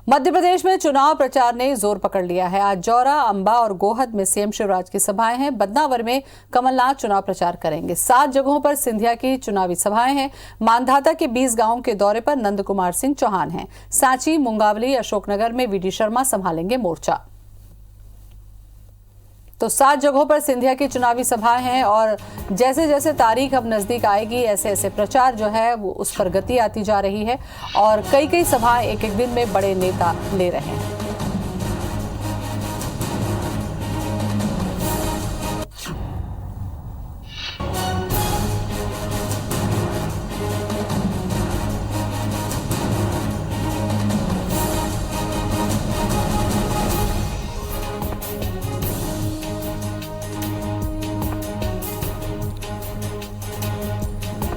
मध्य प्रदेश में चुनाव प्रचार ने जोर पकड़ लिया है। आज जौरा, अंबा और गोहद में सीएम शिवराज की सभाएं हैं। बदनावर में कमलनाथ चुनाव प्रचार करेंगे। 7 जगहों पर सिंधिया की चुनावी सभाएं हैं। मांधाता के 20 गांवों के दौरे पर नंद कुमार सिंह चौहान हैं। सांची, मुंगावली, अशोकनगर में वीडी शर्मा संभालेंगे मोर्चा। तो 7 जगहों पर सिंधिया की चुनावी सभाएं हैं और जैसे जैसे तारीख अब नजदीक आएगी ऐसे ऐसे प्रचार जो है वो उस पर गति आती जा रही है और कई सभाएं एक एक दिन में बड़े नेता ले रहे हैं।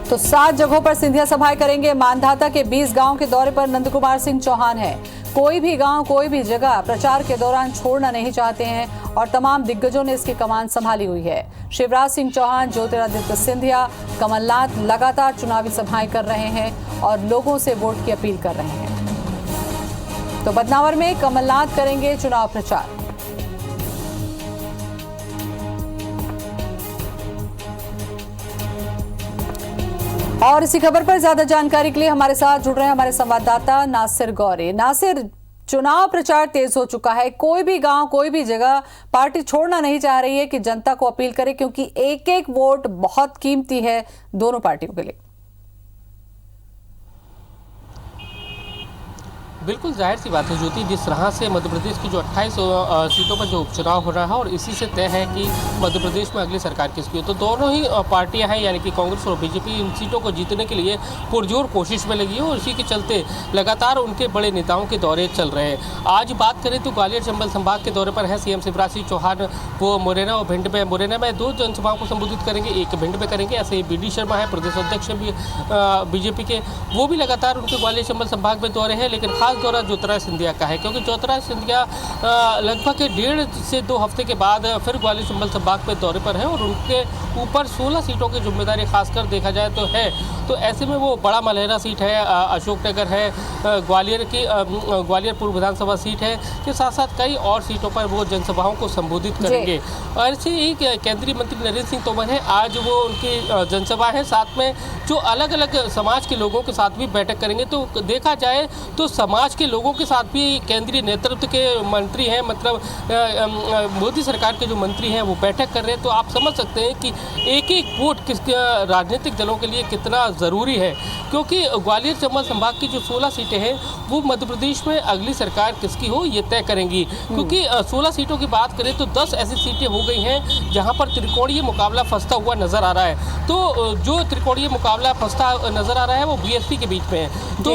तो 7 जगहों पर सिंधिया सभाएं करेंगे। मांधाता के 20 गांव के दौरे पर नंद कुमार सिंह चौहान है। कोई भी गांव, कोई भी जगह प्रचार के दौरान छोड़ना नहीं चाहते हैं और तमाम दिग्गजों ने इसकी कमान संभाली हुई है। शिवराज सिंह चौहान, ज्योतिरादित्य सिंधिया, कमलनाथ लगातार चुनावी सभाएं कर रहे हैं और लोगों से वोट की अपील कर रहे हैं। तो बदनावर में कमलनाथ करेंगे चुनाव प्रचार। और इसी खबर पर ज्यादा जानकारी के लिए हमारे साथ जुड़ रहे हैं हमारे संवाददाता नासिर गौरी। नासिर, चुनाव प्रचार तेज हो चुका है। कोई भी गांव, कोई भी जगह पार्टी छोड़ना नहीं चाह रही है कि जनता को अपील करे, क्योंकि एक एक वोट बहुत कीमती है दोनों पार्टियों के लिए। बिल्कुल जाहिर सी बात है ज्योति, जिस तरह से मध्य प्रदेश की जो 28 सीटों पर जो उपचुनाव हो रहा है और इसी से तय है कि मध्य प्रदेश में अगली सरकार किसकी हो। तो दोनों ही पार्टियां हैं, यानी कि कांग्रेस और बीजेपी, इन सीटों को जीतने के लिए पुरजोर कोशिश में लगी है और इसी के चलते लगातार उनके बड़े नेताओं के दौरे चल रहे हैं। आज बात करें तो ग्वालियर चंबल संभाग के दौरे पर है सीएम शिवराज सिंह चौहान। वो मुरैना और भिंड में, मुरैना में 2 जनसभाओं को संबोधित करेंगे, एक भिंड में करेंगे। ऐसे ही वीडी शर्मा है, प्रदेश अध्यक्ष भी बीजेपी के, वो भी लगातार उनके ग्वालियर चंबल संभाग में दौरे हैं। लेकिन खास दौरा ज्योतिरादित्य सिंधिया का है, क्योंकि ज्योतिरादित्य सिंधिया लगभग 1.5 से 2 हफ्ते के बाद फिर ग्वालियर चंबल संभाग में दौरे पर है और उनके ऊपर 16 सीटों की जिम्मेदारी खासकर देखा जाए तो है। तो ऐसे में वो बड़ा मलहरा सीट है, अशोकनगर है, ग्वालियर पूर्व विधानसभा सीट है, के साथ साथ कई और सीटों पर वो जनसभाओं को संबोधित करेंगे। और ऐसे ही केंद्रीय मंत्री नरेंद्र सिंह तोमर है, आज वो उनकी जनसभा है, साथ में जो अलग अलग समाज के लोगों के साथ भी बैठक करेंगे। तो देखा जाए तो समाज के लोगों के साथ भी केंद्रीय नेतृत्व के मंत्री हैं, मतलब मोदी सरकार के जो मंत्री हैं वो बैठक कर रहे हैं। तो आप समझ सकते हैं कि एक एक वोट किस राजनीतिक दलों के लिए कितना ज़रूरी है, क्योंकि ग्वालियर चंबल संभाग की जो 16 सीटें हैं वो मध्य प्रदेश में अगली सरकार किसकी हो ये तय करेंगी। क्योंकि 16 सीटों की बात करें तो 10 ऐसी सीटें हो गई हैं जहां पर त्रिकोणीय मुकाबला फंसता हुआ नजर आ रहा है। तो जो त्रिकोणीय मुकाबला फंसता नजर आ रहा है वो बीएसपी के बीच में है। तो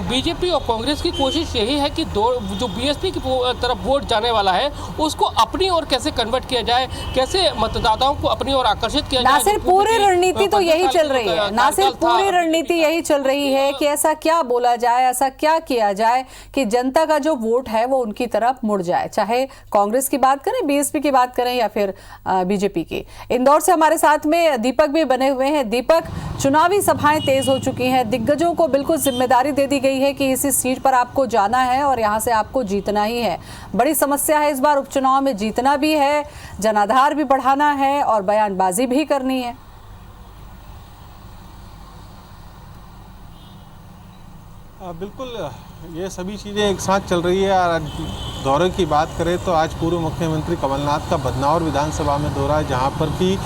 बीजेपी और कांग्रेस की कोशिश यही है कि जो बीएसपी की तरफ वोट जाने वाला है उसको अपनी ओर कैसे कन्वर्ट किया जाए, कैसे मतदाताओं को अपनी ओर आकर्षित किया जाए। नासिर, पूरी रणनीति तो यही चल रही है। नासिर, पूरी रणनीति यही चल रही है कि ऐसा क्या बोला जाए, ऐसा क्या किया जाए कि जनता का जो वोट है वो उनकी तरफ मुड़ जाए। चाहे कांग्रेस की बात करें, बीएसपी की बात करें या फिर बीजेपी की। इंदौर से हमारे साथ में दीपक भी बने हुए हैं। दीपक, चुनावी सभाएं तेज हो चुकी हैं, दिग्गजों को बिल्कुल जिम्मेदारी दे दी गई है कि इसी सीट पर आपको जाना है और यहां से आपको जीतना ही है। बड़ी समस्या है इस बार उपचुनाव में, जीतना भी है, जनाधार भी बढ़ाना है और बयानबाजी भी करनी है। बिल्कुल, ये सभी चीज़ें एक साथ चल रही है। और दौरे की बात करें तो आज पूर्व मुख्यमंत्री कमलनाथ का बदनावर विधानसभा में दौरा है, जहां पर कि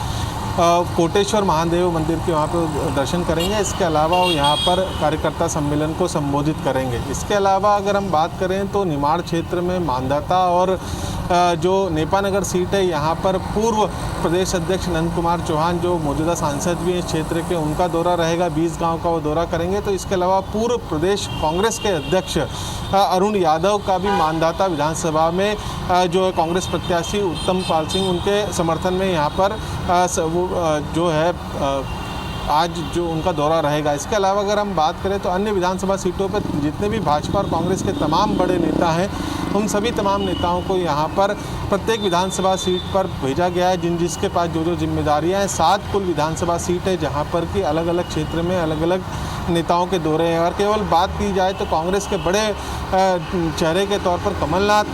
कोटेश्वर महादेव मंदिर के वहाँ पर दर्शन करेंगे। इसके अलावा वो यहाँ पर कार्यकर्ता सम्मेलन को संबोधित करेंगे। इसके अलावा अगर हम बात करें तो निमाड़ क्षेत्र में मांधाता और जो नेपानगर सीट है, यहाँ पर पूर्व प्रदेश अध्यक्ष नंद कुमार चौहान, जो मौजूदा सांसद भी हैं इस क्षेत्र के, उनका दौरा रहेगा। 20 गांव का वो दौरा करेंगे। तो इसके अलावा पूर्व प्रदेश कांग्रेस के अध्यक्ष अरुण यादव का भी मांधाता विधानसभा में जो कांग्रेस प्रत्याशी उत्तम पाल सिंह, उनके समर्थन में यहाँ पर जो है आज जो उनका दौरा रहेगा। इसके अलावा अगर हम बात करें तो अन्य विधानसभा सीटों पर जितने भी भाजपा और कांग्रेस के तमाम बड़े नेता हैं उन सभी तमाम नेताओं को यहाँ पर प्रत्येक विधानसभा सीट पर भेजा गया है, जिसके पास जो जिम्मेदारियाँ हैं। 7 कुल विधानसभा सीट है जहाँ पर कि अलग अलग क्षेत्र में अलग अलग नेताओं के दौरे हैं। और केवल बात की जाए तो कांग्रेस के बड़े चेहरे के तौर पर कमलनाथ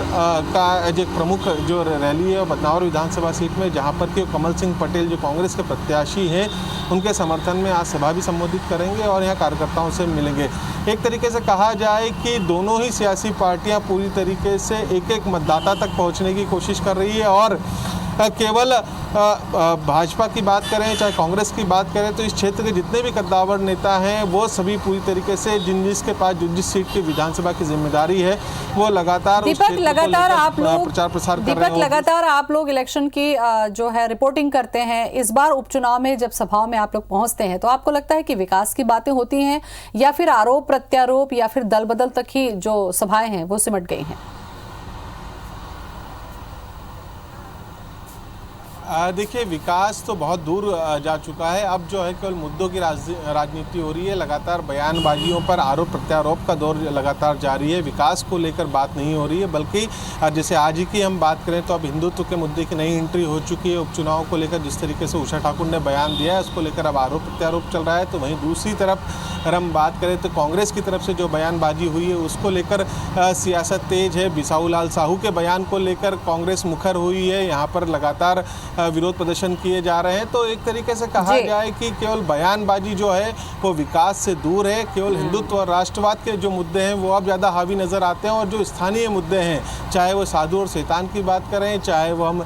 का एक प्रमुख जो रैली है बदनावर विधानसभा सीट में, जहाँ पर कि कमल सिंह पटेल जो कांग्रेस के प्रत्याशी हैं उनके समर्थन में आज सभा भी संबोधित करेंगे और यहाँ कार्यकर्ताओं से मिलेंगे। एक तरीके से कहा जाए कि दोनों ही सियासी पार्टियां पूरी तरीके से एक एक मतदाता तक पहुंचने की कोशिश कर रही है और केवल भाजपा की बात करें चाहे कांग्रेस की बात करें तो इस क्षेत्र के जितने भी कद्दावर नेता हैं वो सभी पूरी तरीके से जिसके पास जिस सीट की विधानसभा की जिम्मेदारी है वो लगातार लगातार आप लोग प्रचार प्रसार कर रहे हैं। लगातार आप लोग इलेक्शन की जो है रिपोर्टिंग करते हैं। इस बार उपचुनाव में जब सभाओं में आप लोग पहुंचते हैं तो आपको लगता है कि विकास की बातें होती हैं या फिर आरोप प्रत्यारोप या फिर दल बदल तक ही जो सभाएं हैं वो सिमट गई हैं? देखिए, विकास तो बहुत दूर जा चुका है। अब जो है केवल मुद्दों की राजनीति हो रही है। लगातार बयानबाजियों पर आरोप प्रत्यारोप का दौर लगातार जारी है। विकास को लेकर बात नहीं हो रही है, बल्कि जैसे आज ही की हम बात करें तो अब हिंदुत्व के मुद्दे की नई एंट्री हो चुकी है। उपचुनाव को लेकर जिस तरीके से उषा ठाकुर ने बयान दिया है उसको लेकर अब आरोप प्रत्यारोप चल रहा है। तो वहीं दूसरी तरफ अगर हम बात करें तो कांग्रेस की तरफ से जो बयानबाजी हुई है उसको लेकर सियासत तेज है। बिसाहू लाल साहू के बयान को लेकर कांग्रेस मुखर हुई है। यहाँ पर लगातार विरोध प्रदर्शन किए जा रहे हैं। तो एक तरीके से कहा जाए कि केवल बयानबाजी जो है वो विकास से दूर है। केवल हिंदुत्व और राष्ट्रवाद के जो मुद्दे हैं वो अब ज़्यादा हावी नज़र आते हैं और जो स्थानीय मुद्दे हैं, चाहे वो साधु और शैतान की बात करें, चाहे वो हम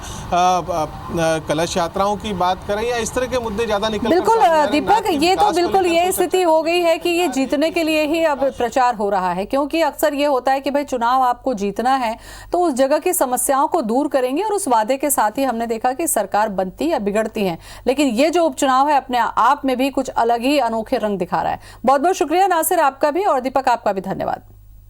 कलश यात्राओं की बात करें या इस तरह के मुद्दे ज़्यादा निकल। बिल्कुल दीपक, ये तो बिल्कुल ये स्थिति हो गई है कि ये जीतने के लिए ही अब प्रचार हो रहा है, क्योंकि अक्सर ये होता है कि भाई चुनाव आपको जीतना है तो उस जगह की समस्याओं को दूर करेंगे और उस वादे के साथ ही हमने देखा कि सरकार बनती या बिगड़ती है। लेकिन ये जो उपचुनाव है अपने आप में भी कुछ अलग ही अनोखे रंग दिखा रहा है। बहुत बहुत शुक्रिया नासिर आपका भी और दीपक आपका भी धन्यवाद।